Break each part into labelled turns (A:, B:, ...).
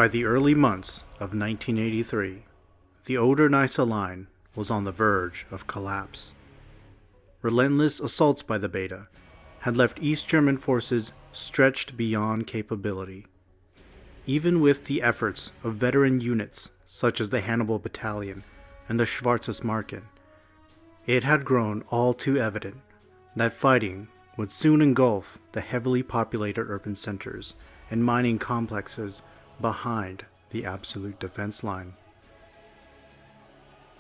A: By the early months of 1983, the Oder-Neisse line was on the verge of collapse. Relentless assaults by the Beta had left East German forces stretched beyond capability. Even with the efforts of veteran units such as the Hannibal Battalion and the Schwarzesmarken, it had grown all too evident that fighting would soon engulf the heavily populated urban centers and mining complexes behind the absolute defense line.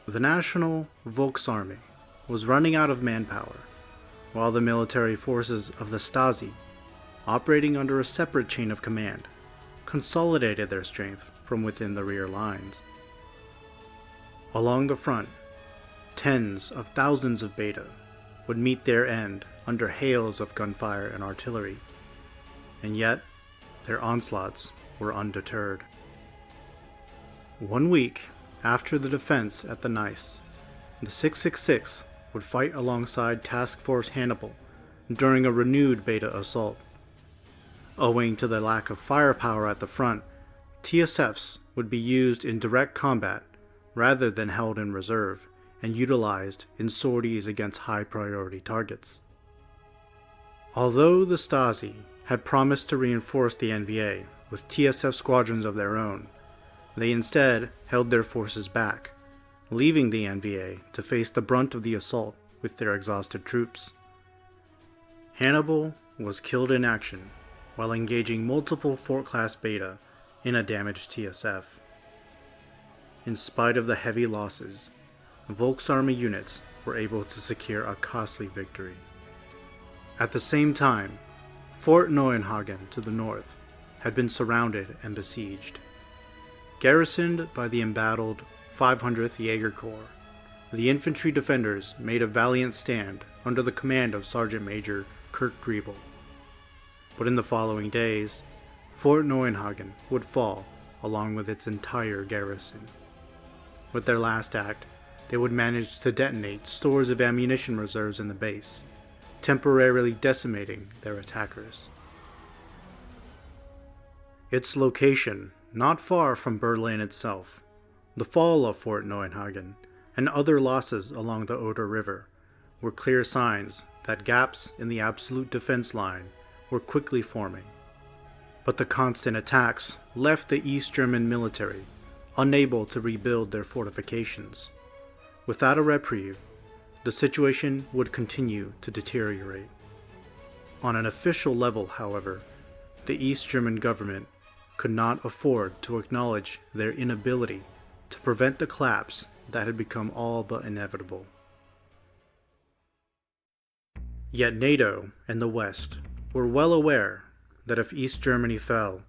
A: The National Volksarmee was running out of manpower, while the military forces of the Stasi, operating under a separate chain of command, consolidated their strength from within the rear lines. Along the front, tens of thousands of Beta would meet their end under hails of gunfire and artillery, and yet their onslaughts were undeterred. 1 week after the defense at the Neisse, the 666 would fight alongside Task Force Hannibal during a renewed Beta assault. Owing to the lack of firepower at the front, TSFs would be used in direct combat rather than held in reserve and utilized in sorties against high-priority targets. Although the Stasi had promised to reinforce the NVA with TSF squadrons of their own, they instead held their forces back, leaving the NVA to face the brunt of the assault with their exhausted troops. Hannibal was killed in action while engaging multiple Fort-class Beta in a damaged TSF. In spite of the heavy losses, Volksarmee units were able to secure a costly victory. At the same time, Fort Neuenhagen to the north had been surrounded and besieged. Garrisoned by the embattled 500th Jaeger Corps, the infantry defenders made a valiant stand under the command of Sergeant Major Kurt Griebel. But in the following days, Fort Neuenhagen would fall along with its entire garrison. With their last act, they would manage to detonate stores of ammunition reserves in the base, temporarily decimating their attackers. Its location, not far from Berlin itself, the fall of Fort Neuenhagen, and other losses along the Oder River were clear signs that gaps in the absolute defense line were quickly forming. But the constant attacks left the East German military unable to rebuild their fortifications. Without a reprieve, the situation would continue to deteriorate. On an official level, however, the East German government could not afford to acknowledge their inability to prevent the collapse that had become all but inevitable. Yet NATO and the West were well aware that if East Germany fell,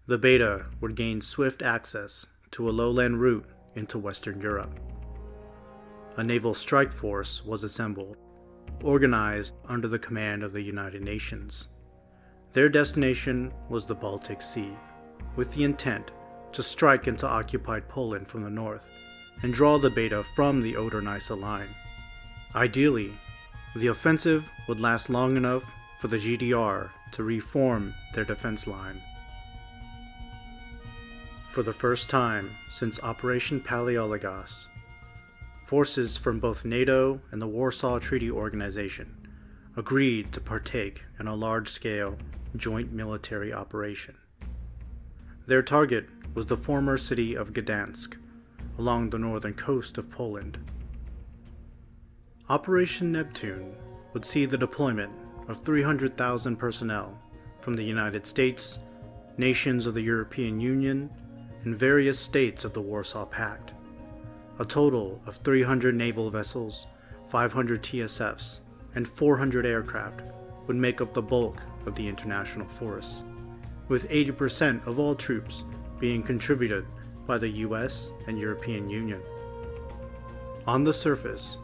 A: the Beta would gain swift access to a lowland route into Western Europe. A naval strike force was assembled, organized under the command of the United Nations. Their destination was the Baltic Sea, with the intent to strike into occupied Poland from the north and draw the Beta from the Oder-Neisse line. Ideally, the offensive would last long enough for the GDR to reform their defense line. For the first time since Operation Paleologos, forces from both NATO and the Warsaw Treaty Organization agreed to partake in a large-scale joint military operation. Their target was the former city of Gdansk, along the northern coast of Poland. Operation Neptune would see the deployment of 300,000 personnel from the United States, nations of the European Union, and various states of the Warsaw Pact. A total of 300 naval vessels, 500 TSFs, and 400 aircraft would make up the bulk of the international force, with 80% of all troops being contributed by the US and European Union. On the surface,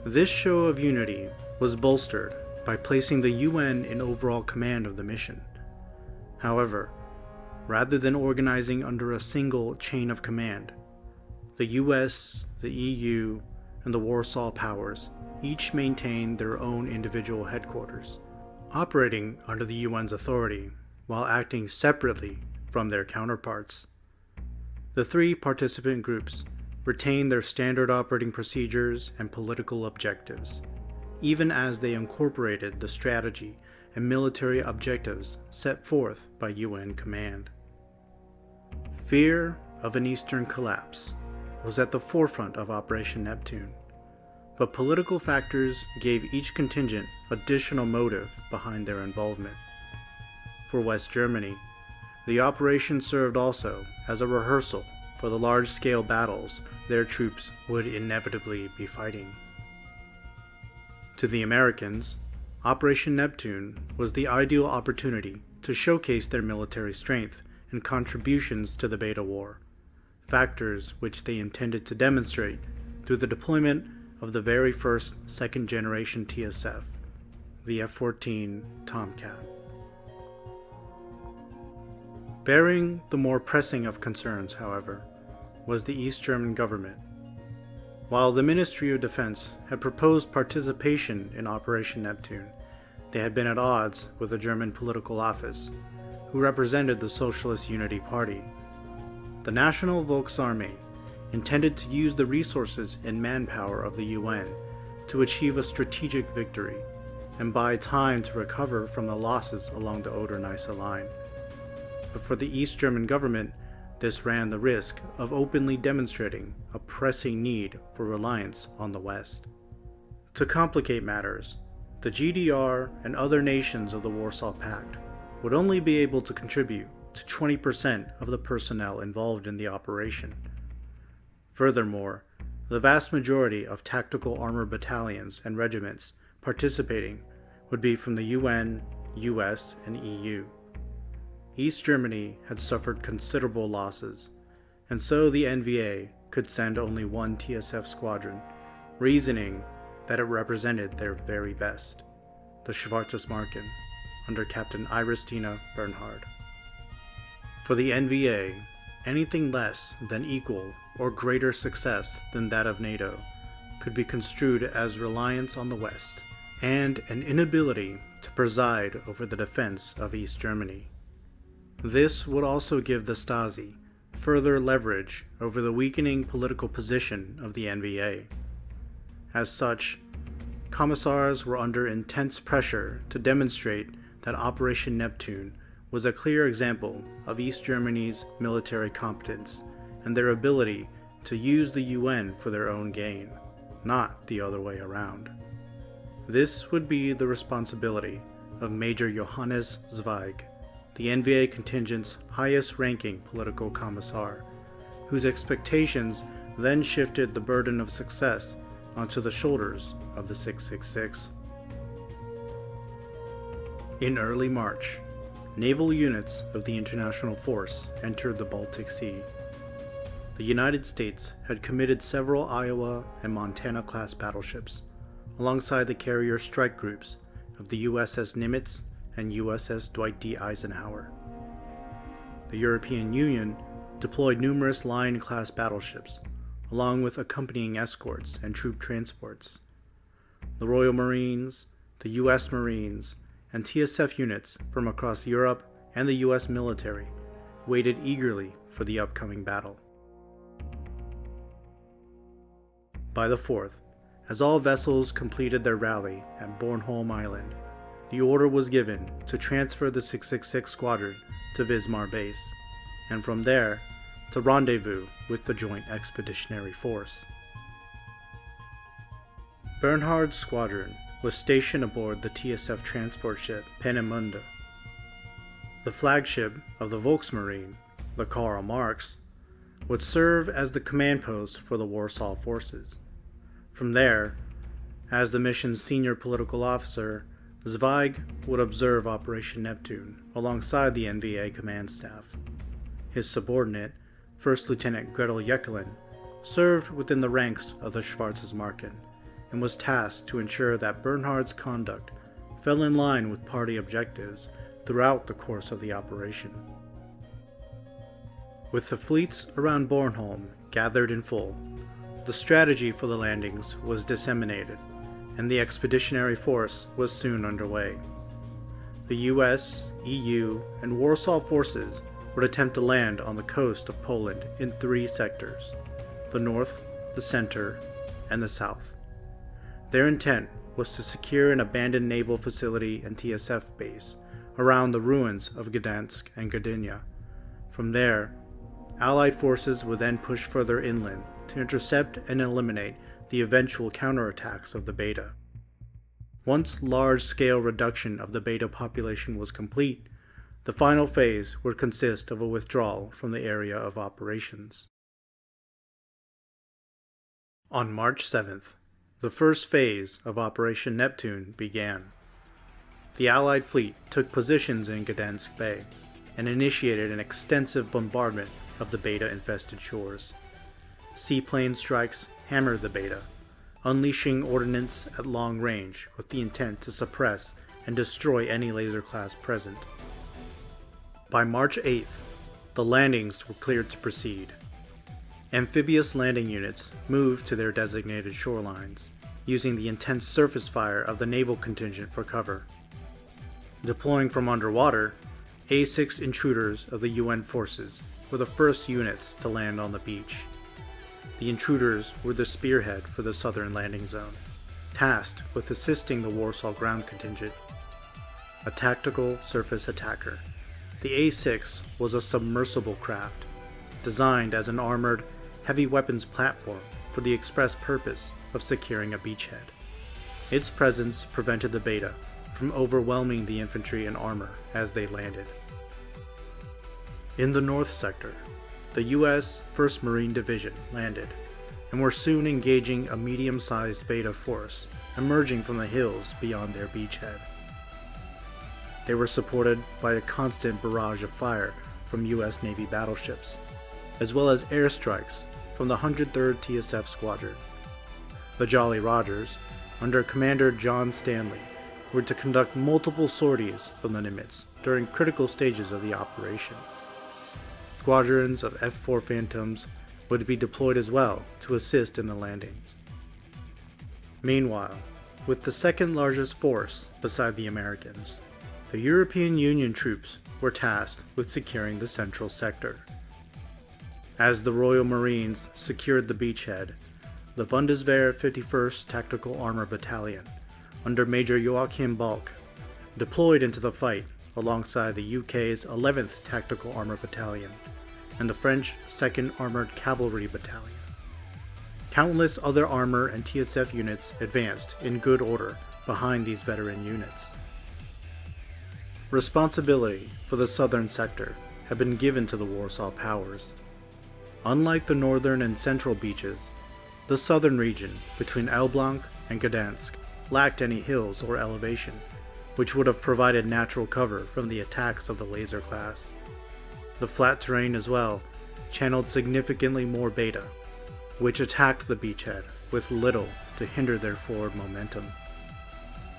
A: this show of unity was bolstered by placing the UN in overall command of the mission. However, rather than organizing under a single chain of command, the US, the EU, and the Warsaw powers each maintained their own individual headquarters, operating under the UN's authority while acting separately from their counterparts. The three participant groups retained their standard operating procedures and political objectives, even as they incorporated the strategy and military objectives set forth by UN command. Fear of an Eastern collapse was at the forefront of Operation Neptune, but political factors gave each contingent additional motive behind their involvement. For West Germany, the operation served also as a rehearsal for the large-scale battles their troops would inevitably be fighting. To the Americans, Operation Neptune was the ideal opportunity to showcase their military strength and contributions to the Beta War, factors which they intended to demonstrate through the deployment of the very first second-generation TSF, the F-14 Tomcat. Bearing the more pressing of concerns, however, was the East German government. While the Ministry of Defense had proposed participation in Operation Neptune, they had been at odds with the German political office, who represented the Socialist Unity Party. The National Volksarmee intended to use the resources and manpower of the UN to achieve a strategic victory and buy time to recover from the losses along the Oder-Neisse line. But for the East German government, this ran the risk of openly demonstrating a pressing need for reliance on the West. To complicate matters, the GDR and other nations of the Warsaw Pact would only be able to contribute to 20% of the personnel involved in the operation. Furthermore, the vast majority of tactical armor battalions and regiments participating would be from the UN, US, and EU. East Germany had suffered considerable losses, and so the NVA could send only one TSF squadron, reasoning that it represented their very best, the Schwarzesmarken, under Captain Iristina Bernhard. For the NVA, anything less than equal or greater success than that of NATO could be construed as reliance on the West and an inability to preside over the defense of East Germany. This would also give the Stasi further leverage over the weakening political position of the NVA. As such, commissars were under intense pressure to demonstrate that Operation Neptune was a clear example of East Germany's military competence and their ability to use the UN for their own gain, not the other way around. This would be the responsibility of Major Johannes Zweig, the NVA contingent's highest-ranking political commissar, whose expectations then shifted the burden of success onto the shoulders of the 666. In early March, naval units of the international force entered the Baltic Sea. The United States had committed several Iowa and Montana-class battleships, alongside the carrier strike groups of the USS Nimitz and USS Dwight D. Eisenhower. The European Union deployed numerous Lion-class battleships, along with accompanying escorts and troop transports. The Royal Marines, the US Marines, and TSF units from across Europe and the US military waited eagerly for the upcoming battle. By the 4th, as all vessels completed their rally at Bornholm Island, the order was given to transfer the 666 squadron to Wismar base, and from there to rendezvous with the Joint Expeditionary Force. Bernhard's squadron was stationed aboard the TSF transport ship Peenemünde. The flagship of the Volksmarine, the Karl Marx, would serve as the command post for the Warsaw forces. From there, as the mission's senior political officer, Zweig would observe Operation Neptune alongside the NVA command staff. His subordinate, First Lieutenant Gretel Jeckelin, served within the ranks of the Schwarzesmarken and was tasked to ensure that Bernhard's conduct fell in line with party objectives throughout the course of the operation. With the fleets around Bornholm gathered in full, the strategy for the landings was disseminated, and the expeditionary force was soon underway. The US, EU, and Warsaw forces would attempt to land on the coast of Poland in 3 sectors: the north, the center, and the south. Their intent was to secure an abandoned naval facility and TSF base around the ruins of Gdansk and Gdynia. From there, Allied forces would then push further inland to intercept and eliminate the eventual counterattacks of the Beta. Once large-scale reduction of the Beta population was complete, the final phase would consist of a withdrawal from the area of operations. On March 7th, the first phase of Operation Neptune began. The Allied fleet took positions in Gdansk Bay and initiated an extensive bombardment of the Beta-infested shores. Seaplane strikes hammered the Beta, unleashing ordnance at long range with the intent to suppress and destroy any laser class present. By March 8th, the landings were cleared to proceed. Amphibious landing units moved to their designated shorelines, using the intense surface fire of the naval contingent for cover. Deploying from underwater, A-6 intruders of the UN forces were the first units to land on the beach. The intruders were the spearhead for the southern landing zone, tasked with assisting the Warsaw ground contingent. A tactical surface attacker, the A-6 was a submersible craft, designed as an armored, heavy weapons platform for the express purpose of securing a beachhead. Its presence prevented the Beta from overwhelming the infantry and armor as they landed. In the North Sector, the U.S. 1st Marine Division landed and were soon engaging a medium-sized Beta force emerging from the hills beyond their beachhead. They were supported by a constant barrage of fire from U.S. Navy battleships, as well as airstrikes from the 103rd TSF Squadron. The Jolly Rogers, under Commander John Stanley, were to conduct multiple sorties from the Nimitz during critical stages of the operation. Squadrons of F-4 Phantoms would be deployed as well to assist in the landings. Meanwhile, with the second largest force beside the Americans, the European Union troops were tasked with securing the central sector. As the Royal Marines secured the beachhead, the Bundeswehr 51st Tactical Armor Battalion, under Major Joachim Balk, deployed into the fight alongside the UK's 11th Tactical Armor Battalion and the French 2nd Armored Cavalry Battalion. Countless other armor and TSF units advanced in good order behind these veteran units. Responsibility for the southern sector had been given to the Warsaw Powers. Unlike the northern and central beaches, the southern region between Elbląg and Gdansk lacked any hills or elevation, which would have provided natural cover from the attacks of the laser class. The flat terrain as well channeled significantly more Beta, which attacked the beachhead with little to hinder their forward momentum.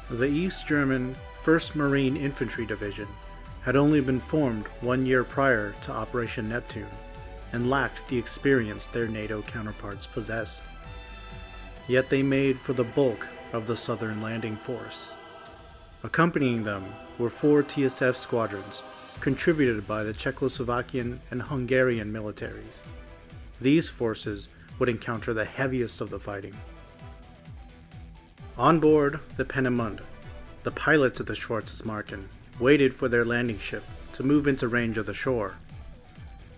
A: The East German 1st Marine Infantry Division had only been formed 1 year prior to Operation Neptune and lacked the experience their NATO counterparts possessed. Yet they made for the bulk of the southern landing force. Accompanying them were 4 TSF squadrons contributed by the Czechoslovakian and Hungarian militaries. These forces would encounter the heaviest of the fighting. On board the Peenemünde, the pilots of the Schwarzesmarken waited for their landing ship to move into range of the shore.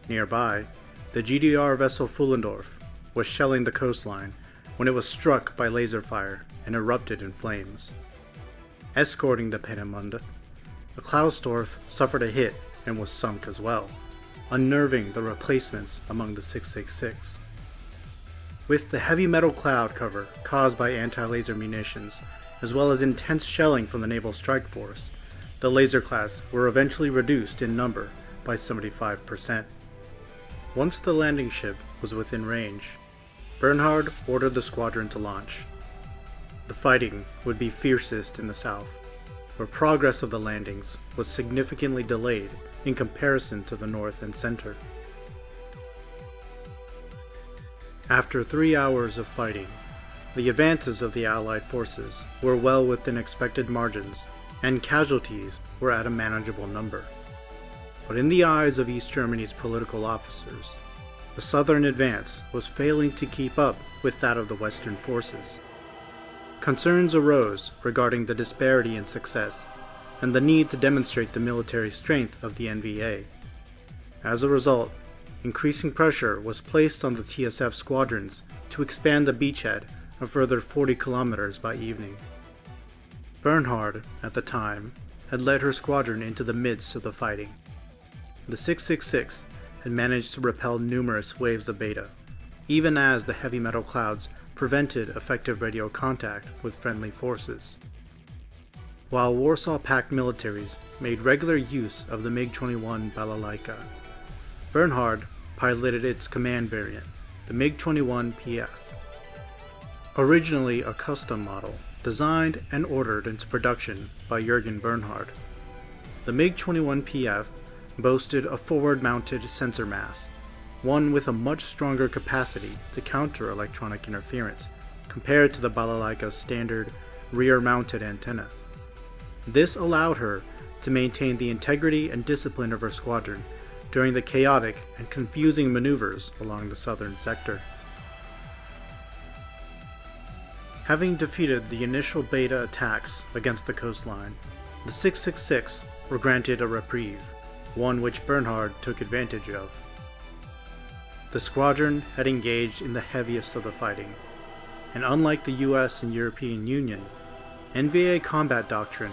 A: Nearby, the GDR vessel Fuhlendorf was shelling the coastline when it was struck by laser fire and erupted in flames. Escorting the Peenemünde, the Klausdorff suffered a hit and was sunk as well, unnerving the replacements among the 666. With the heavy metal cloud cover caused by anti-laser munitions, as well as intense shelling from the Naval Strike Force, the laser class were eventually reduced in number by 75%. Once the landing ship was within range, Bernhard ordered the squadron to launch. The fighting would be fiercest in the south, where progress of the landings was significantly delayed in comparison to the north and center. After 3 hours of fighting, the advances of the Allied forces were well within expected margins, and casualties were at a manageable number. But in the eyes of East Germany's political officers, the southern advance was failing to keep up with that of the Western forces. Concerns arose regarding the disparity in success and the need to demonstrate the military strength of the NVA. As a result, increasing pressure was placed on the TSF squadrons to expand the beachhead a further 40 kilometers by evening. Bernhard, at the time, had led her squadron into the midst of the fighting. The 666 had managed to repel numerous waves of beta, even as the heavy metal clouds prevented effective radio contact with friendly forces. While Warsaw Pact militaries made regular use of the MiG-21 Balalaika, Bernhard piloted its command variant, the MiG-21 PF. Originally a custom model, designed and ordered into production by Jürgen Bernhard, the MiG-21 PF boasted a forward-mounted sensor mass, one with a much stronger capacity to counter electronic interference compared to the Balalaika's standard rear-mounted antenna. This allowed her to maintain the integrity and discipline of her squadron during the chaotic and confusing maneuvers along the southern sector. Having defeated the initial beta attacks against the coastline, the 666 were granted a reprieve, one which Bernhard took advantage of. The squadron had engaged in the heaviest of the fighting, and unlike the US and European Union, NVA combat doctrine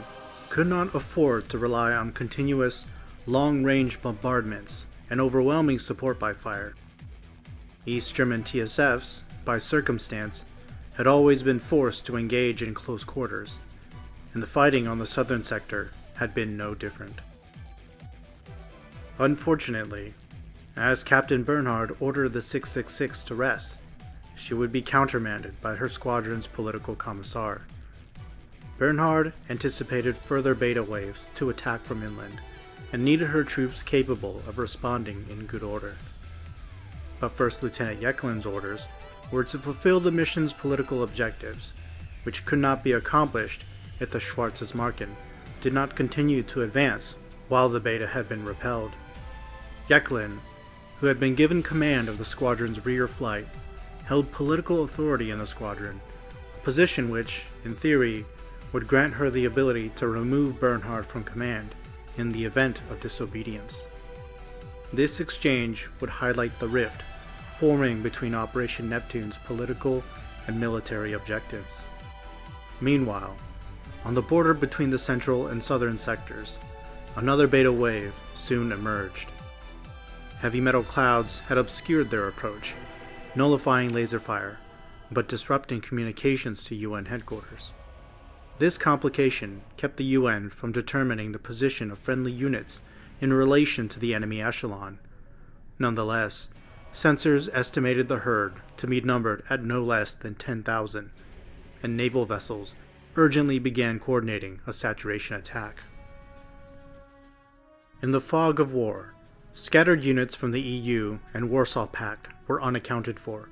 A: could not afford to rely on continuous, long-range bombardments and overwhelming support by fire. East German TSFs, by circumstance, had always been forced to engage in close quarters, and the fighting on the southern sector had been no different. Unfortunately, as Captain Bernhard ordered the 666 to rest, she would be countermanded by her squadron's political commissar. Bernhard anticipated further beta waves to attack from inland, and needed her troops capable of responding in good order. But First Lieutenant Jeckelin's orders were to fulfill the mission's political objectives, which could not be accomplished if the Schwarzesmarken did not continue to advance while the beta had been repelled. Jeckelin, who had been given command of the squadron's rear flight, held political authority in the squadron, a position which, in theory, would grant her the ability to remove Bernhard from command in the event of disobedience. This exchange would highlight the rift forming between Operation Neptune's political and military objectives. Meanwhile, on the border between the central and southern sectors, another beta wave soon emerged. Heavy metal clouds had obscured their approach, nullifying laser fire, but disrupting communications to UN headquarters. This complication kept the UN from determining the position of friendly units in relation to the enemy echelon. Nonetheless, sensors estimated the herd to be numbered at no less than 10,000, and naval vessels urgently began coordinating a saturation attack. In the fog of war, scattered units from the EU and Warsaw Pact were unaccounted for,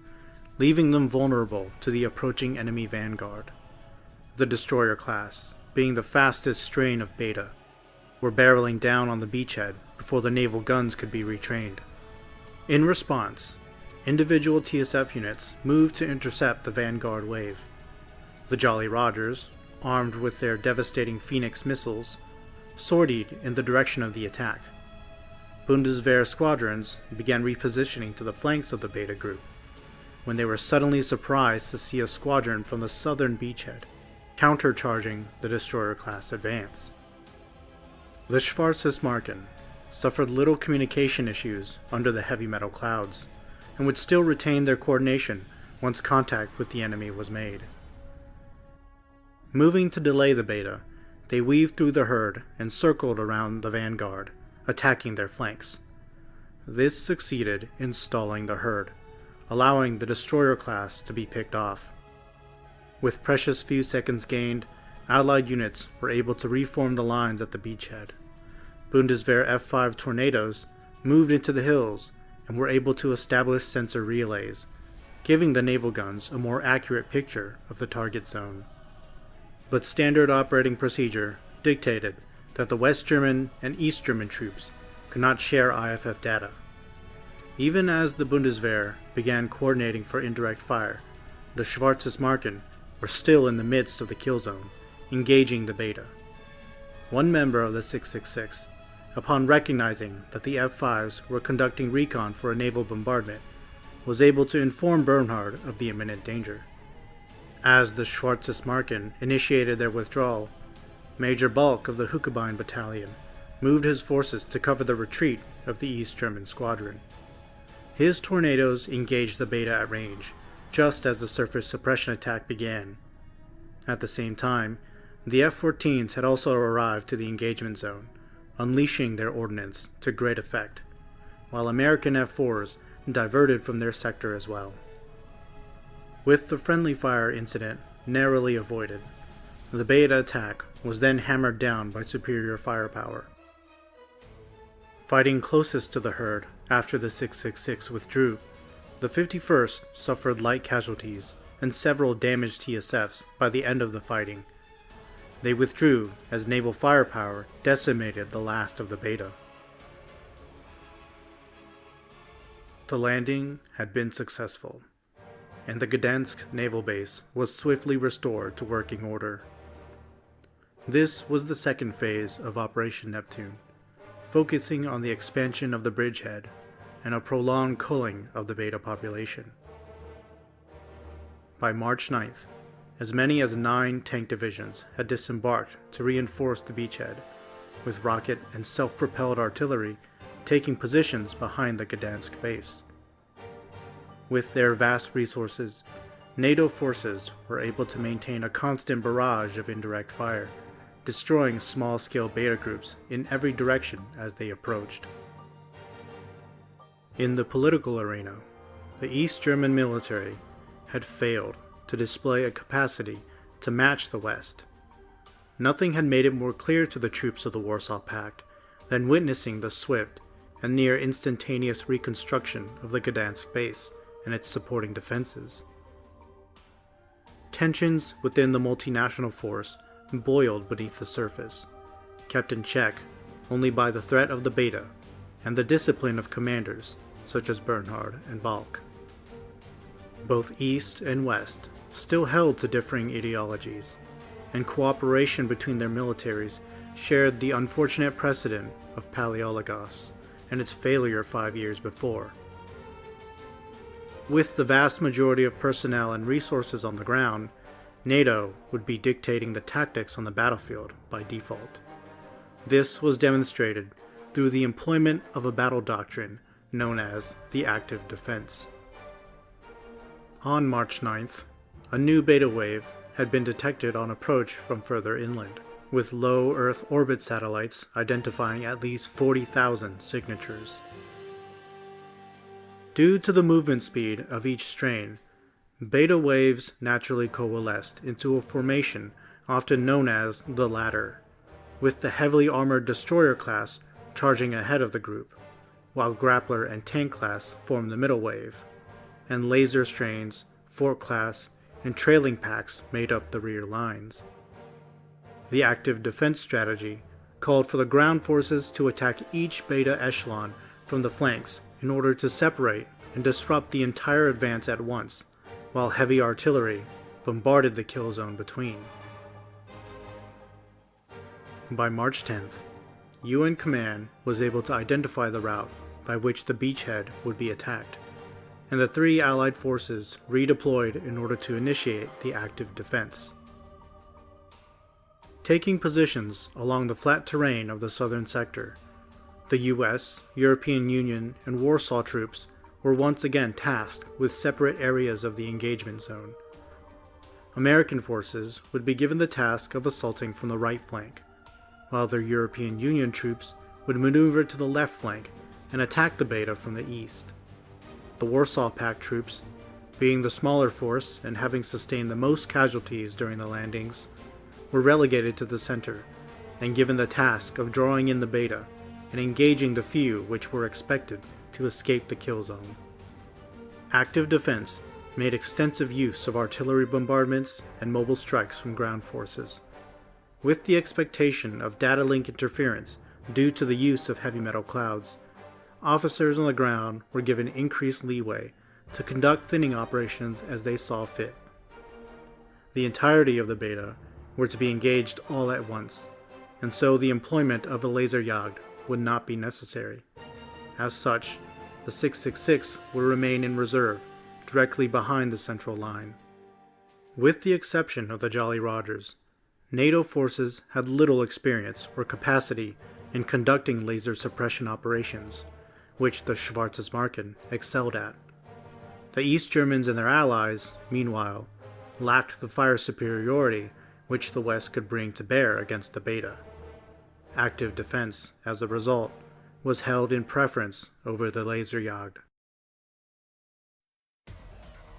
A: leaving them vulnerable to the approaching enemy vanguard. The destroyer class, being the fastest strain of beta, were barreling down on the beachhead before the naval guns could be retrained. In response, individual TSF units moved to intercept the vanguard wave. The Jolly Rogers, armed with their devastating Phoenix missiles, sortied in the direction of the attack. Bundeswehr squadrons began repositioning to the flanks of the beta group, when they were suddenly surprised to see a squadron from the southern beachhead, countercharging the destroyer-class advance. The Schwarzesmarken suffered little communication issues under the heavy metal clouds, and would still retain their coordination once contact with the enemy was made. Moving to delay the beta, they weaved through the herd and circled around the vanguard, attacking their flanks. This succeeded in stalling the herd, allowing the destroyer class to be picked off. With precious few seconds gained, Allied units were able to reform the lines at the beachhead. Bundeswehr F-5 Tornadoes moved into the hills and were able to establish sensor relays, giving the naval guns a more accurate picture of the target zone. But standard operating procedure dictated that the West German and East German troops could not share IFF data. Even as the Bundeswehr began coordinating for indirect fire, the Schwarzesmarken were still in the midst of the kill zone, engaging the Beta. One member of the 666, upon recognizing that the F-5s were conducting recon for a naval bombardment, was able to inform Bernhard of the imminent danger. As the Schwarzesmarken initiated their withdrawal, Major Balk of the Huckebein Battalion moved his forces to cover the retreat of the East German squadron. His tornadoes engaged the Beta at range, just as the surface suppression attack began. At the same time, the F-14s had also arrived to the engagement zone, unleashing their ordnance to great effect, while American F-4s diverted from their sector as well. With the friendly fire incident narrowly avoided, the Beta attack was then hammered down by superior firepower. Fighting closest to the herd after the 666 withdrew, the 51st suffered light casualties and several damaged TSFs by the end of the fighting. They withdrew as naval firepower decimated the last of the Beta. The landing had been successful, and the Gdansk naval base was swiftly restored to working order. This was the second phase of Operation Neptune, focusing on the expansion of the bridgehead and a prolonged culling of the Beta population. By March 9th, as many as 9 tank divisions had disembarked to reinforce the beachhead, with rocket and self-propelled artillery taking positions behind the Gdansk base. With their vast resources, NATO forces were able to maintain a constant barrage of indirect fire, destroying small-scale Beta groups in every direction as they approached. In the political arena, the East German military had failed to display a capacity to match the West. Nothing had made it more clear to the troops of the Warsaw Pact than witnessing the swift and near instantaneous reconstruction of the Gdansk base and its supporting defenses. Tensions within the multinational force boiled beneath the surface, kept in check only by the threat of the Beta and the discipline of commanders such as Bernhard and Balk. Both East and West still held to differing ideologies, and cooperation between their militaries shared the unfortunate precedent of Paleologos and its failure 5 years before. With the vast majority of personnel and resources on the ground, NATO would be dictating the tactics on the battlefield by default. This was demonstrated through the employment of a battle doctrine known as the active defense. On March 9th, a new Beta wave had been detected on approach from further inland, with low Earth orbit satellites identifying at least 40,000 signatures. Due to the movement speed of each strain, Beta waves naturally coalesced into a formation often known as the ladder, with the heavily armored destroyer class charging ahead of the group, while grappler and tank class formed the middle wave, and laser strains, fort class, and trailing packs made up the rear lines. The active defense strategy called for the ground forces to attack each Beta echelon from the flanks in order to separate and disrupt the entire advance at once, while heavy artillery bombarded the kill zone between. By March 10th, UN Command was able to identify the route by which the beachhead would be attacked, and the 3 Allied forces redeployed in order to initiate the active defense. Taking positions along the flat terrain of the southern sector, the US, European Union, and Warsaw troops were once again tasked with separate areas of the engagement zone. American forces would be given the task of assaulting from the right flank, while their European Union troops would maneuver to the left flank and attack the Beta from the east. The Warsaw Pact troops, being the smaller force and having sustained the most casualties during the landings, were relegated to the center and given the task of drawing in the Beta and engaging the few which were expected to escape the kill zone. Active defense made extensive use of artillery bombardments and mobile strikes from ground forces, with the expectation of data link interference due to the use of heavy metal clouds, officers on the ground were given increased leeway to conduct thinning operations as they saw fit. The entirety of the Beta were to be engaged all at once, and so the employment of a laser Jagd would not be necessary. As such, the 666 would remain in reserve directly behind the central line. With the exception of the Jolly Rogers, NATO forces had little experience or capacity in conducting laser suppression operations, which the Schwarzesmarken excelled at. The East Germans and their allies, meanwhile, lacked the fire superiority which the West could bring to bear against the Beta. Active defense, as a result, was held in preference over the laser Jagd.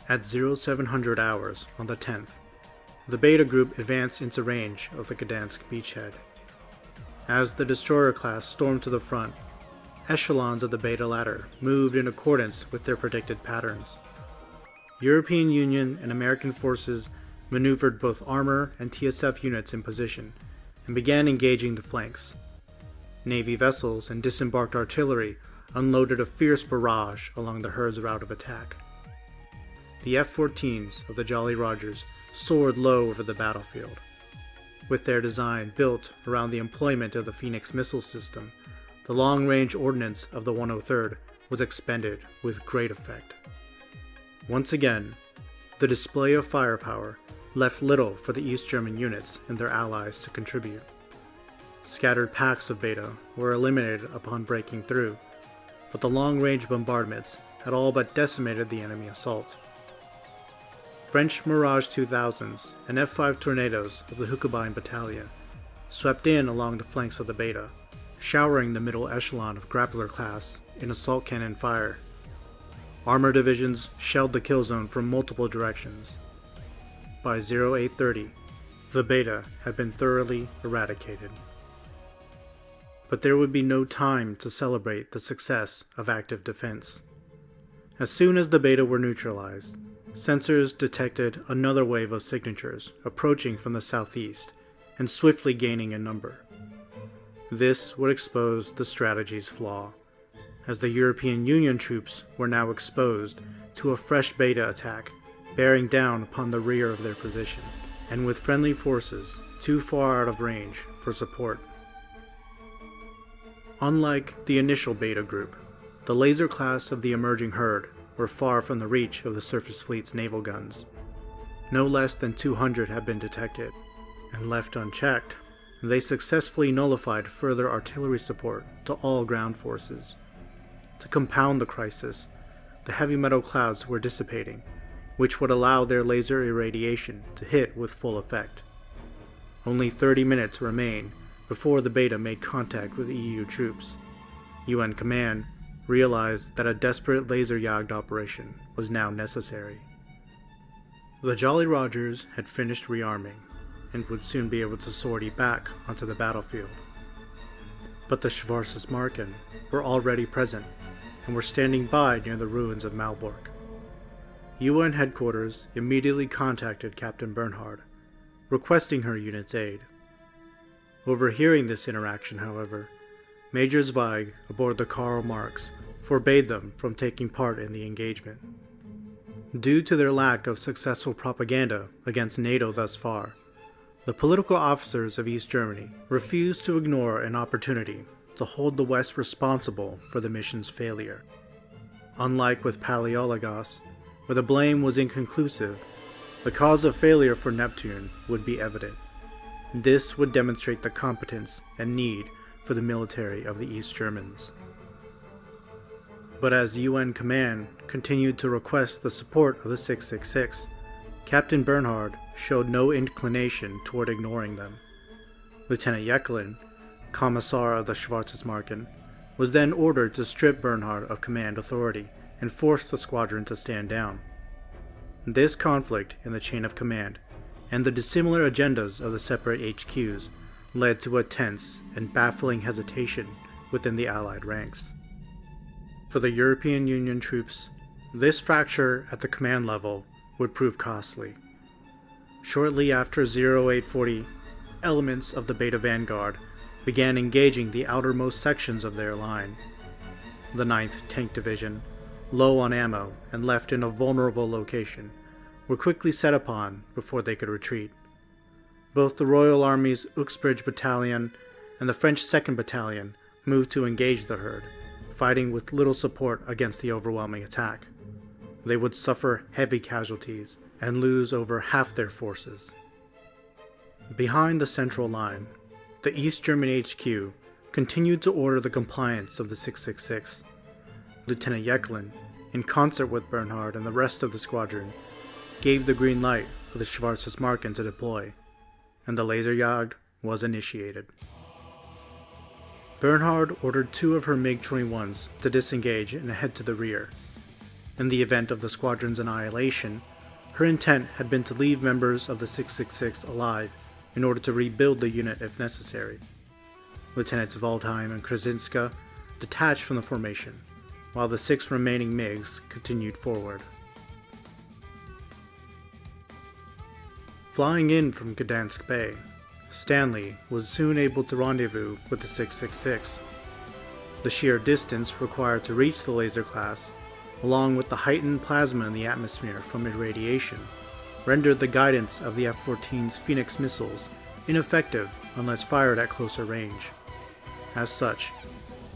A: At 0700 hours on the 10th, the Beta group advanced into range of the Gdansk beachhead. As the destroyer class stormed to the front, echelons of the Beta ladder moved in accordance with their predicted patterns. European Union and American forces maneuvered both armor and TSF units in position and began engaging the flanks. Navy vessels and disembarked artillery unloaded a fierce barrage along the herd's route of attack. The F-14s of the Jolly Rogers soared low over the battlefield. With their design built around the employment of the Phoenix missile system, the long-range ordnance of the 103rd was expended with great effect. Once again, the display of firepower left little for the East German units and their allies to contribute. Scattered packs of Beta were eliminated upon breaking through, but the long-range bombardments had all but decimated the enemy assault. French Mirage 2000s and F-5 Tornadoes of the Hukobine Battalion swept in along the flanks of the Beta, showering the middle echelon of grappler class in assault cannon fire. Armor divisions shelled the kill zone from multiple directions. By 0830, the Beta had been thoroughly eradicated. But there would be no time to celebrate the success of active defense. As soon as the Beta were neutralized, sensors detected another wave of signatures approaching from the southeast and swiftly gaining in number. This would expose the strategy's flaw, as the European Union troops were now exposed to a fresh Beta attack bearing down upon the rear of their position, and with friendly forces too far out of range for support. Unlike the initial Beta group, the laser class of the emerging herd were far from the reach of the surface fleet's naval guns. No less than 200 had been detected, and left unchecked, they successfully nullified further artillery support to all ground forces. To compound the crisis, the heavy metal clouds were dissipating, which would allow their laser irradiation to hit with full effect. Only 30 minutes remained before the Beta made contact with EU troops. UN Command realized that a desperate laser Jagd operation was now necessary. The Jolly Rogers had finished rearming and would soon be able to sortie back onto the battlefield. But the Schwarzesmarken were already present and were standing by near the ruins of Malbork. UN headquarters immediately contacted Captain Bernhard, requesting her unit's aid. Overhearing this interaction, however, Major Zweig aboard the Karl Marx forbade them from taking part in the engagement. Due to their lack of successful propaganda against NATO thus far, the political officers of East Germany refused to ignore an opportunity to hold the West responsible for the mission's failure. Unlike with Paleologos, where the blame was inconclusive, the cause of failure for Neptune would be evident. This would demonstrate the competence and need for the military of the East Germans. But as UN Command continued to request the support of the 666, Captain Bernhard showed no inclination toward ignoring them. Lieutenant Jeckelin, Commissar of the Schwarzesmarken, was then ordered to strip Bernhard of command authority and force the squadron to stand down. This conflict in the chain of command and the dissimilar agendas of the separate HQs led to a tense and baffling hesitation within the Allied ranks. For the European Union troops, this fracture at the command level would prove costly. Shortly after 0840, elements of the Beta Vanguard began engaging the outermost sections of their line. The 9th Tank Division, low on ammo and left in a vulnerable location, were quickly set upon before they could retreat. Both the Royal Army's Uxbridge Battalion and the French 2nd Battalion moved to engage the herd, fighting with little support against the overwhelming attack. They would suffer heavy casualties and lose over half their forces. Behind the central line, the East German HQ continued to order the compliance of the 666. Lieutenant Jeckeln, in concert with Bernhard and the rest of the squadron, gave the green light for the Schwarzesmarken to deploy, and the Laserjagd was initiated. Bernhard ordered 2 of her MiG-21s to disengage and head to the rear. In the event of the squadron's annihilation, her intent had been to leave members of the 666 alive in order to rebuild the unit if necessary. Lieutenants Waldheim and Krasinska detached from the formation, while the 6 remaining MiGs continued forward. Flying in from Gdansk Bay, Stanley was soon able to rendezvous with the 666. The sheer distance required to reach the laser class, along with the heightened plasma in the atmosphere from irradiation, rendered the guidance of the F-14's Phoenix missiles ineffective unless fired at closer range. As such,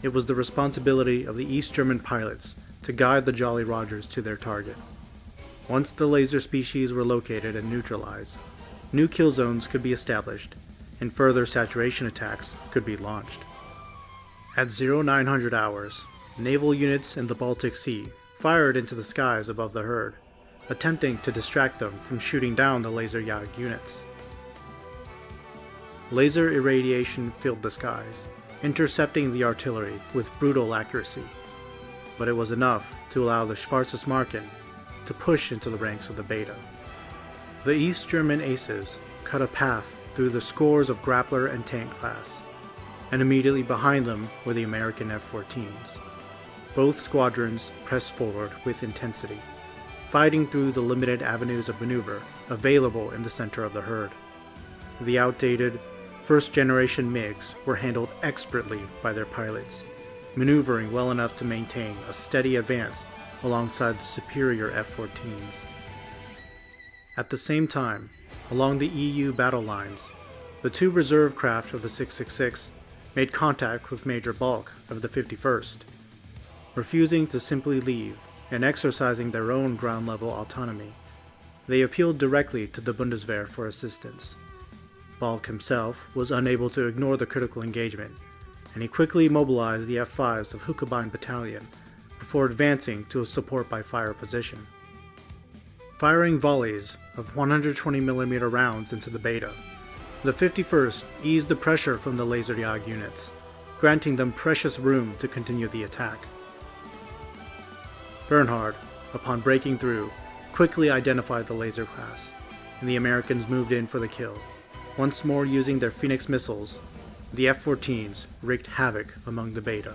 A: it was the responsibility of the East German pilots to guide the Jolly Rogers to their target. Once the laser species were located and neutralized, new kill zones could be established, and further saturation attacks could be launched. At 0900 hours, naval units in the Baltic Sea fired into the skies above the herd, attempting to distract them from shooting down the Laserjagd units. Laser irradiation filled the skies, intercepting the artillery with brutal accuracy, but it was enough to allow the Schwarzesmarken to push into the ranks of the Beta. The East German aces cut a path through the scores of grappler and tank class, and immediately behind them were the American F-14s. Both squadrons pressed forward with intensity, fighting through the limited avenues of maneuver available in the center of the herd. The outdated, first-generation MiGs were handled expertly by their pilots, maneuvering well enough to maintain a steady advance alongside the superior F-14s. At the same time, along the EU battle lines, the 2 reserve craft of the 666 made contact with Major Balk of the 51st. Refusing to simply leave and exercising their own ground-level autonomy, they appealed directly to the Bundeswehr for assistance. Balk himself was unable to ignore the critical engagement, and he quickly mobilized the F-5s of Huckebein Battalion before advancing to a support-by-fire position. Firing volleys of 120mm rounds into the Beta, the 51st eased the pressure from the Laserjagd units, granting them precious room to continue the attack. Bernhard, upon breaking through, quickly identified the laser class, and the Americans moved in for the kill. Once more using their Phoenix missiles, the F-14s wreaked havoc among the Beta.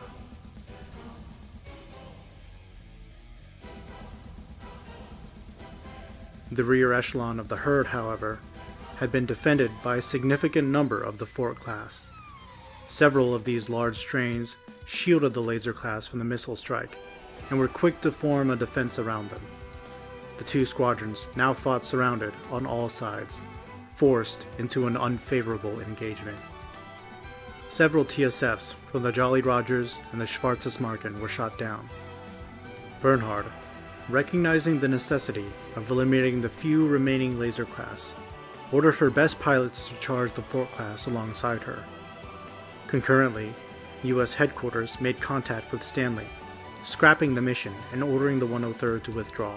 A: The rear echelon of the herd, however, had been defended by a significant number of the Fort class. Several of these large strains shielded the laser class from the missile strike, and were quick to form a defense around them. The 2 squadrons now fought surrounded on all sides, forced into an unfavorable engagement. Several TSFs from the Jolly Rogers and the Schwarzesmarken were shot down. Bernhard, recognizing the necessity of eliminating the few remaining laser class, ordered her best pilots to charge the Fort class alongside her. Concurrently, U.S. headquarters made contact with Stanley, scrapping the mission and ordering the 103rd to withdraw.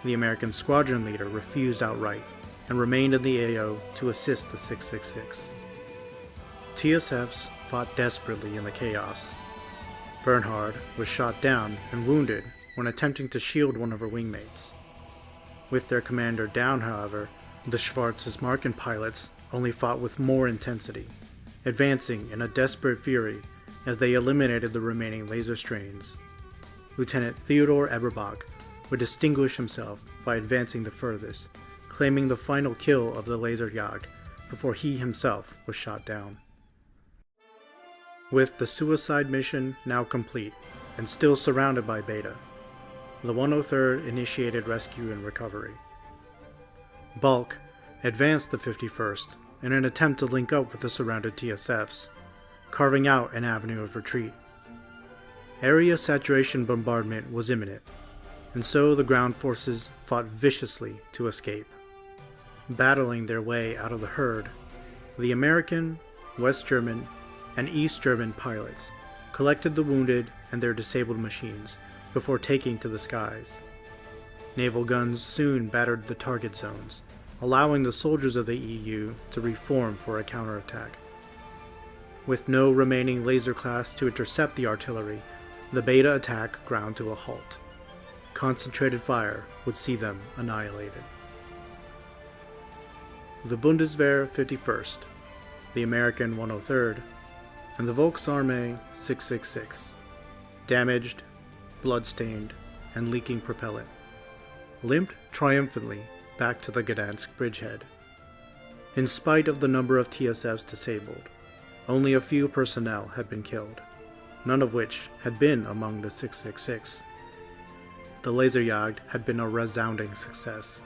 A: The American squadron leader refused outright and remained in the AO to assist the 666. TSFs fought desperately in the chaos. Bernhard was shot down and wounded when attempting to shield one of her wingmates. With their commander down, however, the Schwarzesmarken pilots only fought with more intensity, advancing in a desperate fury as they eliminated the remaining laser strains. Lieutenant Theodor Eberbach would distinguish himself by advancing the furthest, claiming the final kill of the Laserjagd before he himself was shot down. With the suicide mission now complete and still surrounded by Beta, the 103rd initiated rescue and recovery. Bulk advanced the 51st in an attempt to link up with the surrounded TSFs, carving out an avenue of retreat. Area saturation bombardment was imminent, and so the ground forces fought viciously to escape. Battling their way out of the herd, the American, West German, and East German pilots collected the wounded and their disabled machines before taking to the skies. Naval guns soon battered the target zones, allowing the soldiers of the EU to reform for a counterattack. With no remaining laser class to intercept the artillery, the Beta attack ground to a halt. Concentrated fire would see them annihilated. The Bundeswehr 51st, the American 103rd, and the Volksarmee 666, damaged, bloodstained, and leaking propellant, limped triumphantly back to the Gdansk bridgehead. In spite of the number of TSFs disabled, only a few personnel had been killed, none of which had been among the 666. The Laserjagd had been a resounding success,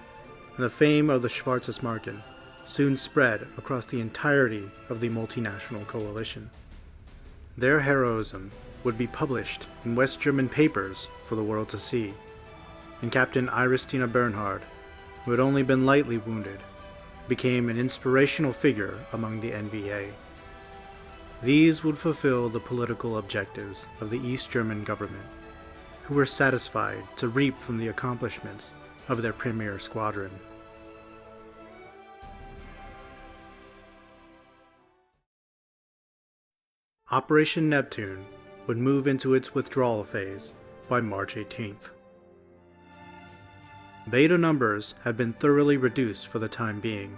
A: and the fame of the Schwarzesmarken soon spread across the entirety of the multinational coalition. Their heroism would be published in West German papers for the world to see, and Captain Iristina Bernhard, who had only been lightly wounded, became an inspirational figure among the NVA. These would fulfill the political objectives of the East German government, who were satisfied to reap from the accomplishments of their premier squadron. Operation Neptune would move into its withdrawal phase by March 18th. Beta numbers had been thoroughly reduced for the time being,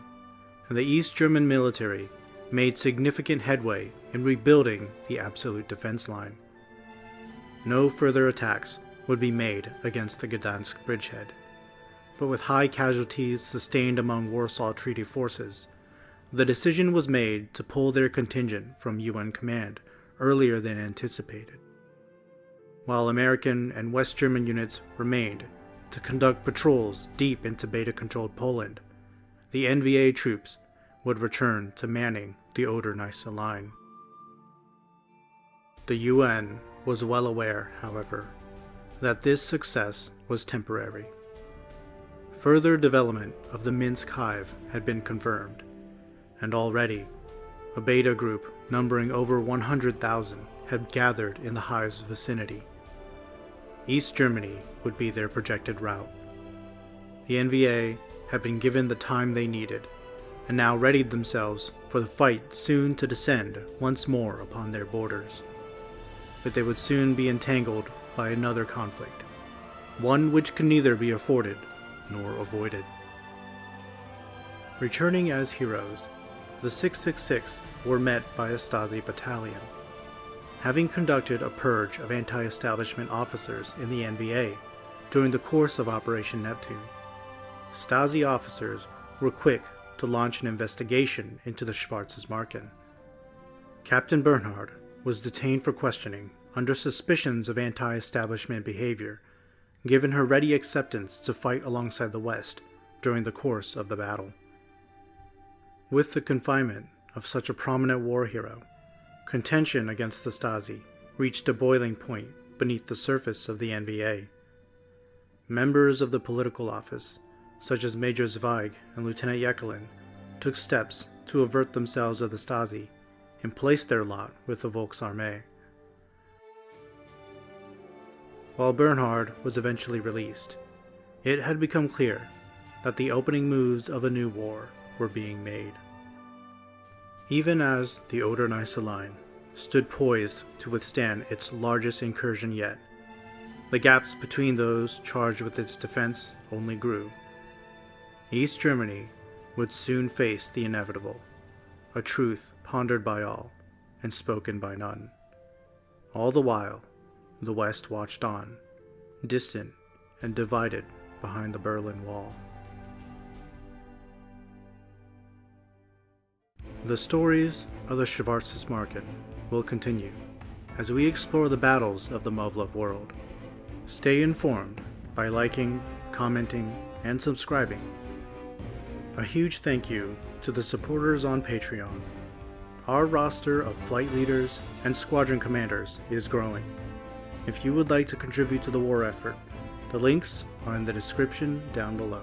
A: and the East German military made significant headway in rebuilding the absolute defense line. No further attacks would be made against the Gdansk bridgehead, but with high casualties sustained among Warsaw Treaty forces, the decision was made to pull their contingent from UN command earlier than anticipated, while American and West German units remained to conduct patrols deep into Beta-controlled Poland. The NVA troops would return to manning the Oder-Neisse line. The UN was well aware, however, that this success was temporary. Further development of the Minsk Hive had been confirmed, and already a Beta group numbering over 100,000 had gathered in the Hive's vicinity. East Germany would be their projected route. The NVA had been given the time they needed, and now readied themselves for the fight soon to descend once more upon their borders. But they would soon be entangled by another conflict, one which can neither be afforded nor avoided. Returning as heroes, the 666 were met by a Stasi battalion. Having conducted a purge of anti-establishment officers in the NVA during the course of Operation Neptune, Stasi officers were quick to launch an investigation into the Schwarzesmarken. Captain Bernhard was detained for questioning under suspicions of anti-establishment behavior, given her ready acceptance to fight alongside the West during the course of the battle. With the confinement of such a prominent war hero, contention against the Stasi reached a boiling point beneath the surface of the NVA. Members of the political office, such as Major Zweig and Lieutenant Jekelin, took steps to avert themselves of the Stasi and place their lot with the Volksarmee. While Bernhard was eventually released, it had become clear that the opening moves of a new war were being made. Even as the Oder-Neisse line stood poised to withstand its largest incursion yet, the gaps between those charged with its defense only grew. East Germany would soon face the inevitable, a truth pondered by all and spoken by none. All the while, the West watched on, distant and divided behind the Berlin Wall. The stories of the Schwarzesmarken will continue as we explore the battles of the Muv-Luv world. Stay informed by liking, commenting, and subscribing. A huge thank you to the supporters on Patreon. Our roster of flight leaders and squadron commanders is growing. If you would like to contribute to the war effort, the links are in the description down below.